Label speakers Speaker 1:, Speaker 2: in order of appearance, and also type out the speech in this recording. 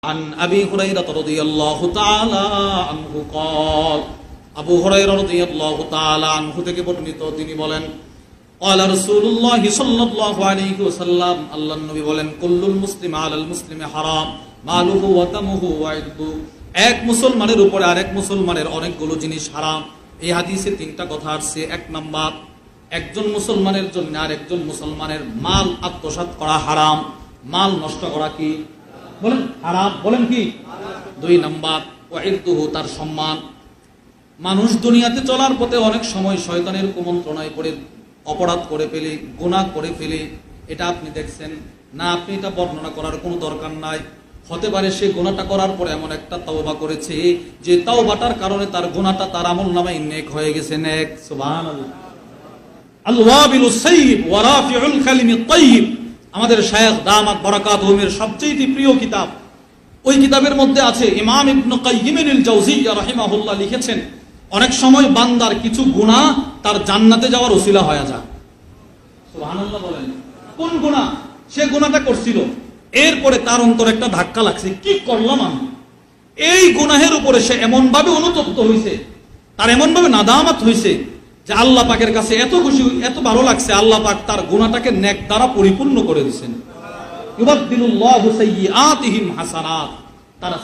Speaker 1: عن أبي هريرة رضي الله تعالى عنه قال আবু হুরায়রা রাদিয়াল্লাহু তাআলা আনহু থেকে বর্ণিত তিনি বলেন قال رسول الله صلى الله عليه وسلم আল্লাহর নবী বলেন কুল্লুল মুসলিম আলাল মুসলিমি হারাম মালুহু ওয়া দামুহু ওয়া ইরদুহু এক মুসলমানের উপরে আরেক মুসলমানের অনেকগুলো জিনিস হারাম। এই হাদিসে তিনটা কথা আছে। এক নাম্বার, একজন মুসলমানের জন্য আরেকজন মুসলমানের মাল আত্মসাৎ করা হারাম, মাল নষ্ট করা কি বলেন হারাম, বলেন কি। দুই নাম্বার, ওয়া ইরদুহু তার সম্মান। মানুষ দুনিয়াতে চলার পথে অনেক সময় শয়তানের কুমন্ত্রণায় পড়ে অপরাধ করে ফেলে, গুনাহ করে ফেলে। এটা আপনি দেখছেন না, আপনি এটা বর্ণনা করার কোনো দরকার নাই। হতে পারে সে গুনাহটা করার পরে এমন একটা তাওবা করেছে যে তাওবাটার কারণে তার গুনাহটা তার আমলনামায় নেক হয়ে গেছে, নেক। সুবহানাল্লাহ। আল-ওয়াবিলুস সাইয়্যিব ওয়া রাফিউল কালিমিত তাইয়্যিব আমাদের শায়খ দামাত বারাকাতুহুমের সবচেয়ে প্রিয় কিতাব। ওই কিতাবের মধ্যে আছে, ইমাম ইবনে কাইয়্যিম আল জাওজিয়্যা রাহিমাহুল্লাহ লিখেছেন, অনেক সময় বান্দার কিছু গুনাহ তার জান্নাতে যাওয়ার ওসিলা হয়ে যায়। সুবহানাল্লাহ বলেন। কোন গুনাহ? সে গুনাহটা করছিল, এরপরে তার অন্তরে একটা ধাক্কা লাগছে, কি করলাম আমি। এই গুনাহের উপরে সে এমন ভাবে অনুতপ্ত হয়েছে, তার এমন ভাবে নাদামত হয়েছে যে আল্লাহ পাকের কাছে এত খুশি, এত ভালো লাগছে, আল্লাহ পাক তার গুনাহটাকে নেক দ্বারা পরিপূর্ণ করে দিয়েছেন। ইউবাদদিলুল্লাহু সাইয়্যাতিহিম হাসানাত, তারা